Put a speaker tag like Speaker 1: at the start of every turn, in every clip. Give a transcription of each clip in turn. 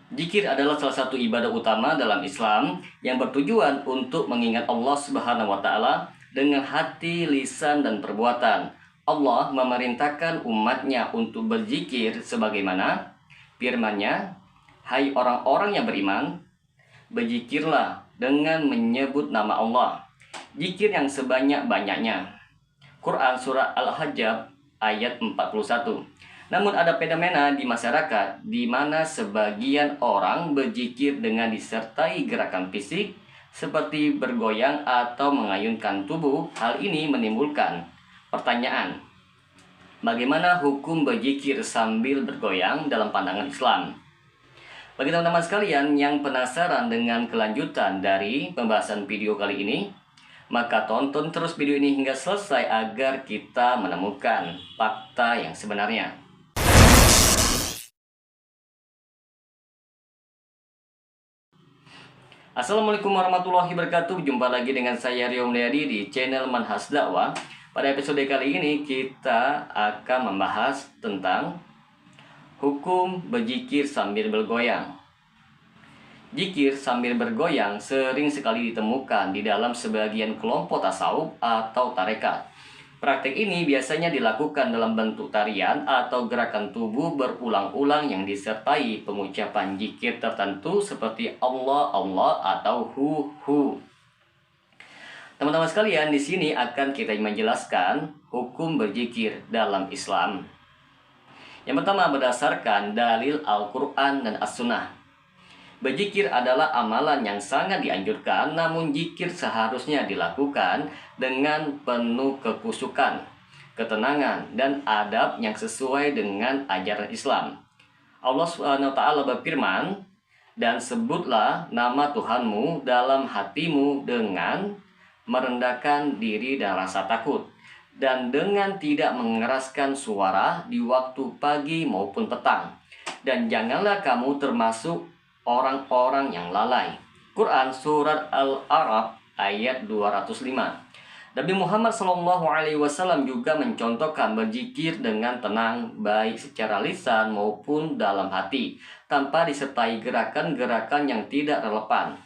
Speaker 1: Zikir adalah salah satu ibadah utama dalam Islam yang bertujuan untuk mengingat Allah Subhanahu wa taala dengan hati, lisan, dan perbuatan. Allah memerintahkan umatnya untuk berzikir sebagaimana firman-Nya, "Hai orang-orang yang beriman, berzikirlah dengan menyebut nama Allah, zikir yang sebanyak-banyaknya." Quran Surah Al-Hajjab ayat 41. Namun ada fenomena di masyarakat di mana sebagian orang berzikir dengan disertai gerakan fisik seperti bergoyang atau mengayunkan tubuh. Hal ini menimbulkan pertanyaan, bagaimana hukum berzikir sambil bergoyang dalam pandangan Islam? Bagi teman-teman sekalian yang penasaran dengan kelanjutan dari pembahasan video kali ini, maka tonton terus video ini hingga selesai agar kita menemukan fakta yang sebenarnya. Assalamualaikum warahmatullahi wabarakatuh. Jumpa lagi dengan saya Rio Mulyadi di channel Manhaj Dakwah. Pada episode kali ini kita akan membahas tentang hukum berzikir sambil bergoyang. Zikir sambil bergoyang sering sekali ditemukan di dalam sebagian kelompok tasawuf atau tarekat. Praktek ini biasanya dilakukan dalam bentuk tarian atau gerakan tubuh berulang-ulang yang disertai pengucapan zikir tertentu seperti Allah, Allah atau Hu, Hu. Teman-teman sekalian, di sini akan kita menjelaskan hukum berzikir dalam Islam. Yang pertama, berdasarkan dalil Al-Quran dan As-Sunnah. Berzikir adalah amalan yang sangat dianjurkan, namun zikir seharusnya dilakukan dengan penuh kekhusyukan, ketenangan, dan adab yang sesuai dengan ajaran Islam. Allah SWT berfirman, "Dan sebutlah nama Tuhanmu dalam hatimu dengan merendahkan diri dan rasa takut, dan dengan tidak mengeraskan suara di waktu pagi maupun petang. Dan janganlah kamu termasuk orang-orang yang lalai." Quran Surat Al-A'raf ayat 205. Nabi Muhammad SAW juga mencontohkan berzikir dengan tenang, baik secara lisan maupun dalam hati, tanpa disertai gerakan-gerakan yang tidak relevan.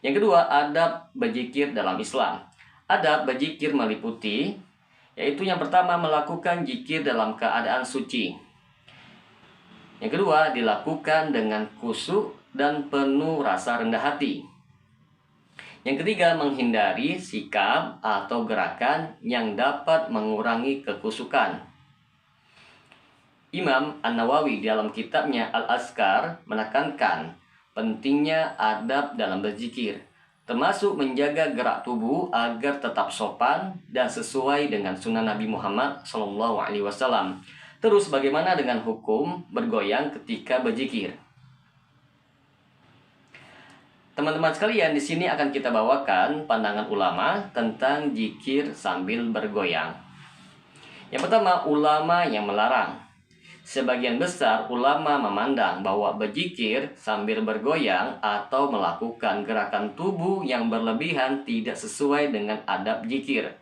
Speaker 1: Yang kedua, adab berzikir dalam Islam. Adab berzikir meliputi, yaitu yang pertama, melakukan zikir dalam keadaan suci. Yang kedua, dilakukan dengan khusyuk dan penuh rasa rendah hati. Yang ketiga, menghindari sikap atau gerakan yang dapat mengurangi kekhusyukan. Imam An-Nawawi dalam kitabnya Al-Azkar menekankan pentingnya adab dalam berzikir, termasuk menjaga gerak tubuh agar tetap sopan dan sesuai dengan sunnah Nabi Muhammad SAW. Terus, bagaimana dengan hukum bergoyang ketika berzikir? Teman-teman sekalian, di sini akan kita bawakan pandangan ulama tentang zikir sambil bergoyang. Yang pertama, ulama yang melarang. Sebagian besar ulama memandang bahwa berzikir sambil bergoyang atau melakukan gerakan tubuh yang berlebihan tidak sesuai dengan adab zikir.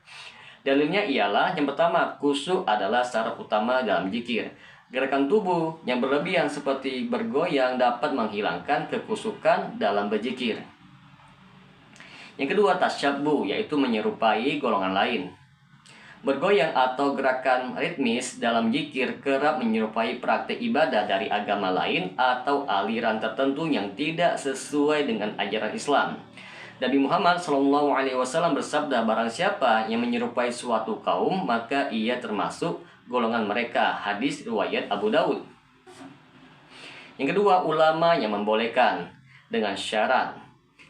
Speaker 1: Dalilnya ialah, yang pertama, khusyuk adalah syarat utama dalam zikir. Gerakan tubuh yang berlebihan seperti bergoyang dapat menghilangkan kekhusyukan dalam berzikir. Yang kedua, tasyabbuh, yaitu menyerupai golongan lain. Bergoyang atau gerakan ritmis dalam zikir kerap menyerupai praktik ibadah dari agama lain atau aliran tertentu yang tidak sesuai dengan ajaran Islam. Nabi Muhammad SAW bersabda, "Barang siapa yang menyerupai suatu kaum, maka ia termasuk golongan mereka." Hadis riwayat Abu Daud. Yang kedua, ulama yang membolehkan dengan syarat.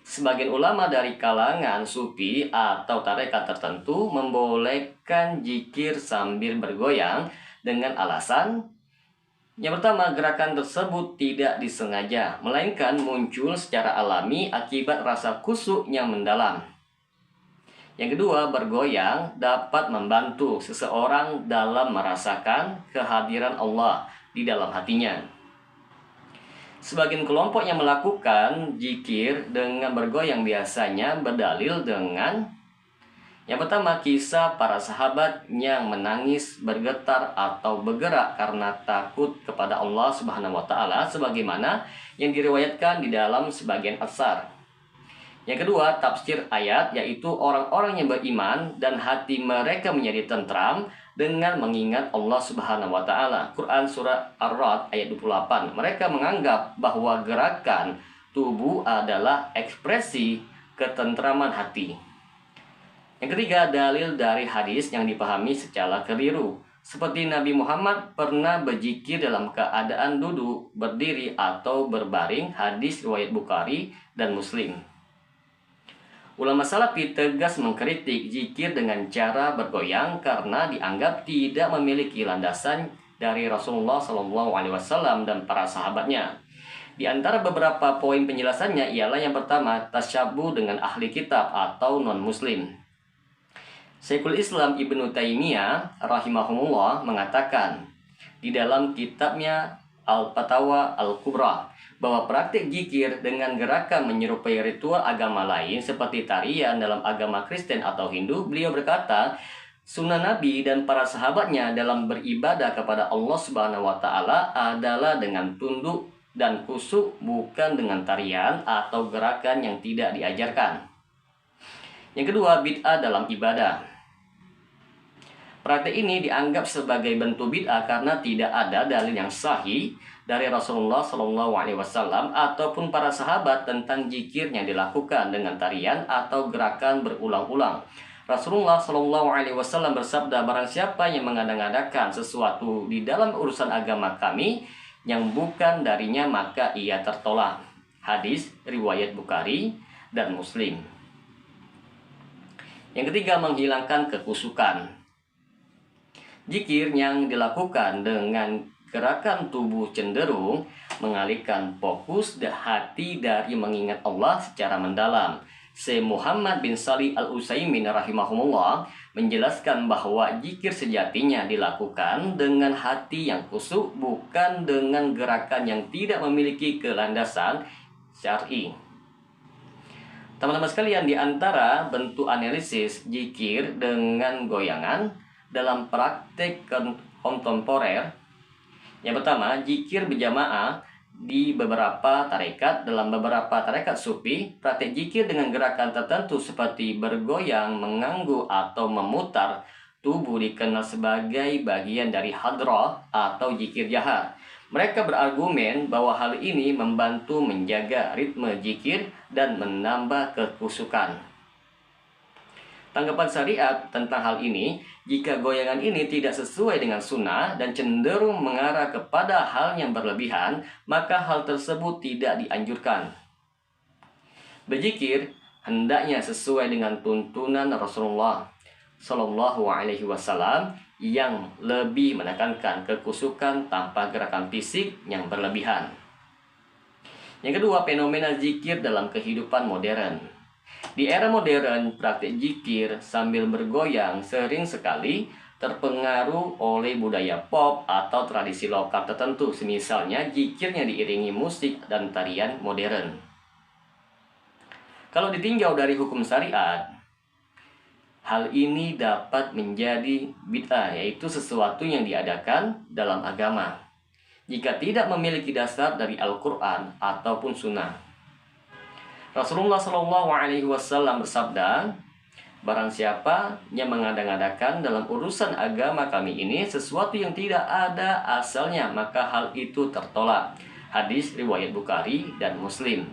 Speaker 1: Sebagian ulama dari kalangan sufi atau tarekat tertentu membolehkan zikir sambil bergoyang dengan alasan, yang pertama, gerakan tersebut tidak disengaja, melainkan muncul secara alami akibat rasa khusyuk yang mendalam. Yang kedua, bergoyang dapat membantu seseorang dalam merasakan kehadiran Allah di dalam hatinya. Sebagian kelompok yang melakukan zikir dengan bergoyang biasanya berdalil dengan Yang pertama, kisah para sahabat yang menangis, bergetar atau bergerak karena takut kepada Allah Subhanahu wa taala sebagaimana yang diriwayatkan di dalam sebagian asar. Yang kedua, tafsir ayat, yaitu orang-orang yang beriman dan hati mereka menjadi tentram dengan mengingat Allah Subhanahu wa taala. Quran surah Ar-Ra'd ayat 28. Mereka menganggap bahwa gerakan tubuh adalah ekspresi ketentraman hati. Yang ketiga, dalil dari hadis yang dipahami secara keliru. Seperti Nabi Muhammad pernah berzikir dalam keadaan duduk, berdiri, atau berbaring, hadis riwayat Bukhari dan Muslim. Ulama Salafi tegas mengkritik zikir dengan cara bergoyang karena dianggap tidak memiliki landasan dari Rasulullah SAW dan para sahabatnya. Di antara beberapa poin penjelasannya ialah yang pertama, tasyabuh dengan ahli kitab atau non-muslim. Syekhul Islam Ibnu Taimiyah rahimahumullah mengatakan di dalam kitabnya Al-Fatawa Al-Kubra bahwa praktik zikir dengan gerakan menyerupai ritual agama lain seperti tarian dalam agama Kristen atau Hindu. Beliau berkata, sunnah Nabi dan para sahabatnya dalam beribadah kepada Allah Subhanahu wa taala adalah dengan tunduk dan khusyuk, bukan dengan tarian atau gerakan yang tidak diajarkan. Yang kedua, bid'ah dalam ibadah. Praktek ini dianggap sebagai bentuk bid'ah karena tidak ada dalil yang sahih dari Rasulullah SAW ataupun para sahabat tentang zikir yang dilakukan dengan tarian atau gerakan berulang-ulang. Rasulullah SAW bersabda, barang siapa yang mengada-ngadakan sesuatu di dalam urusan agama kami yang bukan darinya, maka ia tertolak. Hadis riwayat Bukhari dan Muslim. Yang ketiga, menghilangkan kekusukan. Zikir yang dilakukan dengan gerakan tubuh cenderung mengalihkan fokus hati dari mengingat Allah secara mendalam. Syekh Muhammad bin Shalih Al-Utsaimin rahimahumullah menjelaskan bahwa zikir sejatinya dilakukan dengan hati yang khusyuk, bukan dengan gerakan yang tidak memiliki kelandasan syar'i. Teman-teman sekalian, di antara bentuk analisis zikir dengan goyangan dalam praktek kontemporer, yang pertama, zikir berjamaah di beberapa tarekat. Dalam beberapa tarekat sufi, praktek zikir dengan gerakan tertentu seperti bergoyang, mengangguk, atau memutar tubuh dikenal sebagai bagian dari hadrah atau zikir jahar. Mereka berargumen bahwa hal ini membantu menjaga ritme zikir dan menambah kekhusyukan. Tanggapan syariat tentang hal ini, jika goyangan ini tidak sesuai dengan sunnah dan cenderung mengarah kepada hal yang berlebihan, maka hal tersebut tidak dianjurkan. Berzikir hendaknya sesuai dengan tuntunan Rasulullah SAW yang lebih menekankan kekhusyukan tanpa gerakan fisik yang berlebihan. Yang kedua, fenomena zikir dalam kehidupan modern. Di era modern, praktik zikir sambil bergoyang sering sekali terpengaruh oleh budaya pop atau tradisi lokal tertentu. Misalnya, zikirnya diiringi musik dan tarian modern. Kalau ditinjau dari hukum syariat, hal ini dapat menjadi bid'ah, yaitu sesuatu yang diadakan dalam agama jika tidak memiliki dasar dari Al-Quran ataupun Sunnah. Rasulullah SAW bersabda, barang siapa yang mengada-ngadakan dalam urusan agama kami ini sesuatu yang tidak ada asalnya, maka hal itu tertolak. Hadis riwayat Bukhari dan Muslim.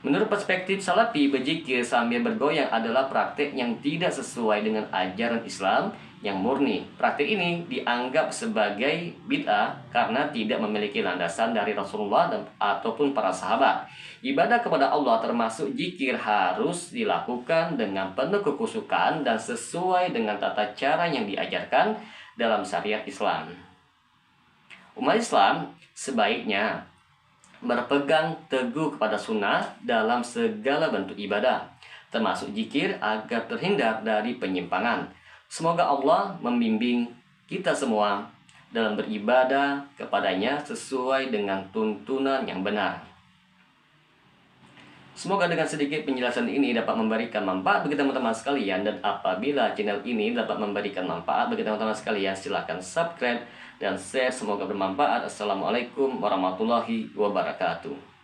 Speaker 1: Menurut perspektif Salafi, berzikir sambil bergoyang adalah praktek yang tidak sesuai dengan ajaran Islam yang murni. Praktik ini dianggap sebagai bid'ah karena tidak memiliki landasan dari Rasulullah ataupun para sahabat. Ibadah kepada Allah termasuk zikir harus dilakukan dengan penuh kekhusyukan dan sesuai dengan tata cara yang diajarkan dalam syariat Islam. Umat Islam sebaiknya berpegang teguh kepada sunnah dalam segala bentuk ibadah, termasuk zikir, agar terhindar dari penyimpangan. Semoga Allah membimbing kita semua dalam beribadah kepadanya sesuai dengan tuntunan yang benar. Semoga dengan sedikit penjelasan ini dapat memberikan manfaat bagi teman-teman sekalian. Dan apabila channel ini dapat memberikan manfaat bagi teman-teman sekalian, silahkan subscribe dan share. Semoga bermanfaat. Assalamualaikum warahmatullahi wabarakatuh.